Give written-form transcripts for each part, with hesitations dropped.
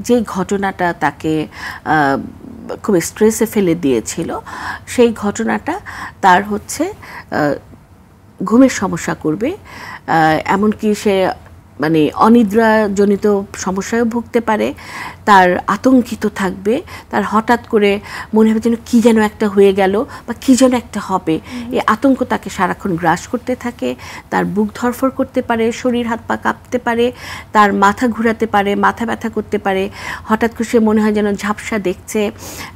যে ঘটনাটা তাকে খুব স্ট্রেসে ফেলে দিয়েছিল, সেই ঘটনাটা তার হচ্ছে ঘুমের সমস্যা করবে, এমনকি সে মানে অনিদ্রাজনিত সমস্যায় ভুগতে পারে, তার আতঙ্কিত থাকবে, তার হঠাৎ করে মনে হবে যেন কী যেন একটা হয়ে গেল বা কী যেন একটা হবে, এই আতঙ্ক তাকে সারাক্ষণ গ্রাস করতে থাকে, তার বুক ধরফর করতে পারে, শরীর হাত পা কাঁপতে পারে, তার মাথা ঘুরাতে পারে, মাথা ব্যথা করতে পারে, হঠাৎ করে সে মনে হয় যেন ঝাপসা দেখছে,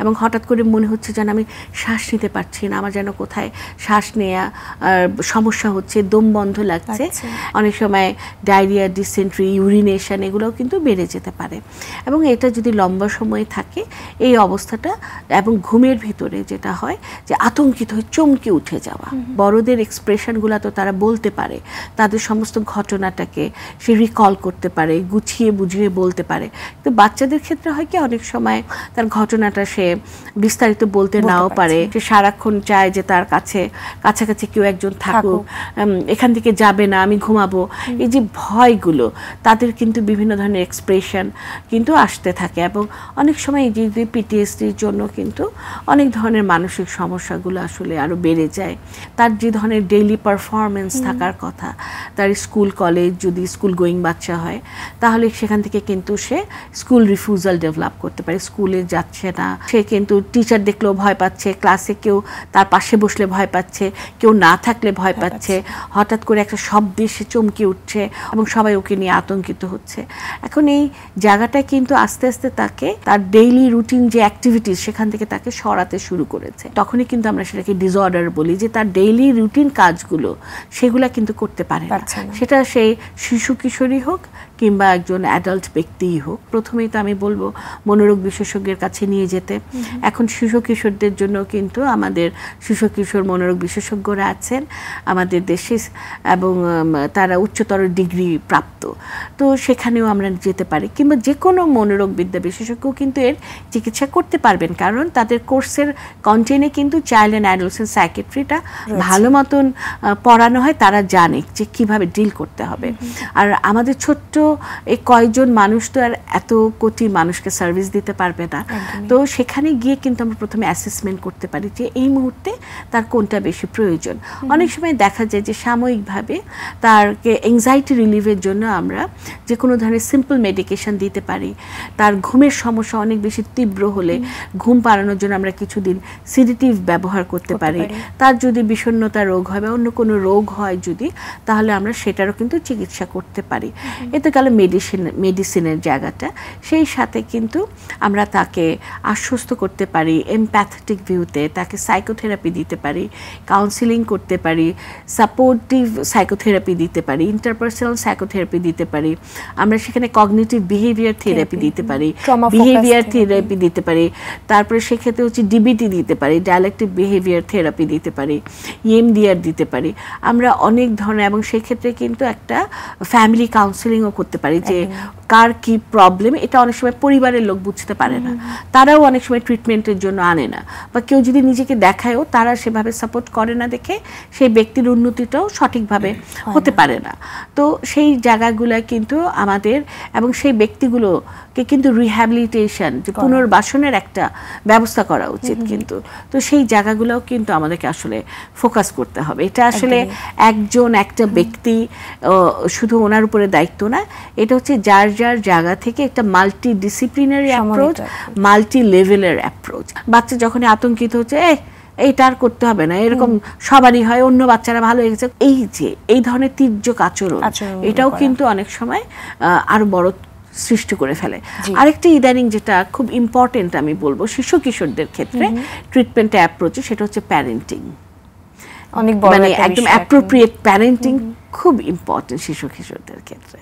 এবং হঠাৎ করে মনে হচ্ছে যেন আমি শ্বাস নিতে পারছি না, আমার যেন কোথায় শ্বাস নেওয়া সমস্যা হচ্ছে, দম বন্ধ লাগছে, অনেক সময় ডায়রিয়া, ডিসেন্ট্রি, ইউরিনেশন এগুলোও কিন্তু বেড়ে যেতে পারে। এবং এটা যদি লম্বা সময় থাকে এই অবস্থাটা, এবং ঘুমের ভিতরে যেটা হয় যে আতঙ্কিত হয়ে চমকে উঠে যাওয়া, বড়দের এক্সপ্রেশনগুলো তো তারা বলতে পারে, তাদের সমস্ত ঘটনাটাকে সে রিকল করতে পারে, গুছিয়ে বুঝিয়ে বলতে পারে। তো বাচ্চাদের ক্ষেত্রে হয় কি অনেক সময় তার ঘটনাটা সে বিস্তারিত বলতে নাও পারে, সে সারাক্ষণ চায় যে তার কাছাকাছি কেউ একজন থাকুক, এখান থেকে যাবে না, আমি ঘুমাবো, এই যে ভয়গুলো তাদের কিন্তু বিভিন্ন ধরনের এক্সপ্রেশন কিন্তু আসতে থাকে। এবং অনেক সময় এই যে পিটিএসডির জন্য কিন্তু অনেক ধরনের মানসিক সমস্যাগুলো আসলে আরও বেড়ে যায়। তার যে ধরনের ডেইলি পারফরমেন্স থাকার কথা, তার স্কুল কলেজ যদি স্কুল গোয়িং বাচ্চা হয় তাহলে সেখান থেকে কিন্তু সে স্কুল রিফিউজাল ডেভেলপ করতে পারে, স্কুলে যাচ্ছে না, সে কিন্তু টিচার দেখলেও ভয় পাচ্ছে, ক্লাসে কেউ তার পাশে বসলে ভয় পাচ্ছে, কেউ না থাকলে ভয় পাচ্ছে, হঠাৎ করে একটা শব্দে সে চমকে উঠছে এবং সবাই ওকে নিয়ে আতঙ্কিত হচ্ছে। এখন এই জায়গাটা কিন্তু আস্তে আস্তে তাকে তার ডেইলি রুটিন যে অ্যাক্টিভিটিস সেখান থেকে তাকে সরাতে শুরু করেছে। তখনই কিন্তু আমরা সেটাকে ডিসঅর্ডার বলি, যে তার ডেইলি রুটিন কাজগুলো সেগুলা কিন্তু করতে পারে না, সেটা সেই শিশু কিশোরী হোক কিংবা একজন অ্যাডাল্ট ব্যক্তিই হোক। প্রথমেই তো আমি বলবো মনোরোগ বিশেষজ্ঞের কাছে নিয়ে যেতে। এখন শিশু কিশোরদের জন্য কিন্তু আমাদের শিশু কিশোর মনোরোগ বিশেষজ্ঞরা আছেন আমাদের দেশে, এবং তারা উচ্চতর ডিগ্রি প্রাপ্ত, তো সেখানেও আমরা যেতে পারি। কিংবা যে কোনো মনোরোগ বিদ্যা বিশেষজ্ঞ কিন্তু এর চিকিৎসা করতে পারবেন, কারণ তাদের কোর্সের কন্টেন্টে কিন্তু চাইল্ড অ্যান্ড অ্যাডোলেসেন্ট সাইকিয়াট্রিটা ভালো মতন পড়ানো হয়, তারা জানে যে কিভাবে ডিল করতে হবে। আর আমাদের ছোট্ট এই কয়েকজন মানুষ তো আর এত কোটি মানুষকে সার্ভিস দিতে পারবে না, তো সেখানে গিয়ে কিন্তু আমরা প্রথমে অ্যাসেসমেন্ট করতে পারি যে এই মুহূর্তে তার কোনটা বেশি প্রয়োজন। অনেক সময় দেখা যায় যে সাময়িকভাবে তারকে এংজাইটি রিলিভের জন্য আমরা যে কোনো ধরনের সিম্পল মেডিকেশন দিতে পারি। তার ঘুমের সমস্যা অনেক বেশি তীব্র হলে ঘুম পাড়ানোর জন্য আমরা কিছুদিন সিডেটিভ ব্যবহার করতে পারি। তার যদি বিষণ্ণতা রোগ হয় বা অন্য কোনো রোগ হয় যদি, তাহলে আমরা সেটারও কিন্তু চিকিৎসা করতে পারি। এতে গেল মেডিসিনের জায়গাটা। সেই সাথে কিন্তু আমরা তাকে আশ্বস্ত করতে পারি, এমপ্যাথেটিক ভিউতে তাকে সাইকোথেরাপি দিতে পারি, কাউন্সিলিং করতে পারি, সাপোর্টিভ সাইকোথেরাপি দিতে পারি, ইন্টারপার্সোনাল সাইকোথেরাপি দিতে পারি, আমরা সেখানে কগনিটিভ বিহেভিয়ার থেরাপি দিতে পারি, বিহেভিয়ার থেরাপি দিতে পারি, তারপরে সেক্ষেত্রে হচ্ছে ডিবিটি দিতে পারি, ডায়ালেকটিভ বিহেভিয়ার থেরাপি দিতে পারি, EMDR দিতে পারি আমরা অনেক ধরনের। এবং সেক্ষেত্রে কিন্তু একটা ফ্যামিলি কাউন্সিলিংও করতে পারি যে কার কি প্রবলেম, এটা অনেক সময় পরিবারের লোক বুঝতে পারে না, তারাও অনেক সময় ট্রিটমেন্টের জন্য আনে না, বা কেউ যদি নিজেকে দেখায়ও তারা সেভাবে সাপোর্ট করে না দেখে সেই ব্যক্তির উন্নতিটাও সঠিকভাবে হতে পারে না। তো সেই জায়গাগুলো কিন্তু আমাদের, এবং সেই ব্যক্তিগুলোকে কিন্তু রিহ্যাবিলিটেশন যে পুনর্বাসনের একটা ব্যবস্থা করা উচিত কিন্তু। তো সেই জায়গাগুলোও কিন্তু আমাদেরকে আসলে ফোকাস করতে হবে। এটা আসলে একটা ব্যক্তি শুধু ওনার উপরে দায়িত্ব না, এটা হচ্ছে যার যার জায়গা থেকে একটা মাল্টি ডিসিপ্লিনারি অ্যাপ্রোচ, মাল্টি লেভেলের অ্যাপ্রোচ। বাচ্চা যখন আতঙ্কিত হচ্ছে এইটার করতে হবে না, এরকম সবারই হয়, অন্য বাচ্চারা ভালো হয়ে গেছে, এই ধরনের তীর্যক আচরণ এটাও কিন্তু অনেক সময় আরো বড় সৃষ্টি করে ফেলে। আরেকটা ইদানিং যেটা খুব ইম্পর্টেন্ট আমি বলবো শিশু কিশোরদের ক্ষেত্রে ট্রিটমেন্ট অ্যাপ্রোচে, সেটা হচ্ছে প্যারেন্টিং। অনেক বড় একদম অ্যাপ্রোপ্রিয়েট প্যারেন্টিং খুব ইম্পর্টেন্ট শিশু কিশোরদের ক্ষেত্রে।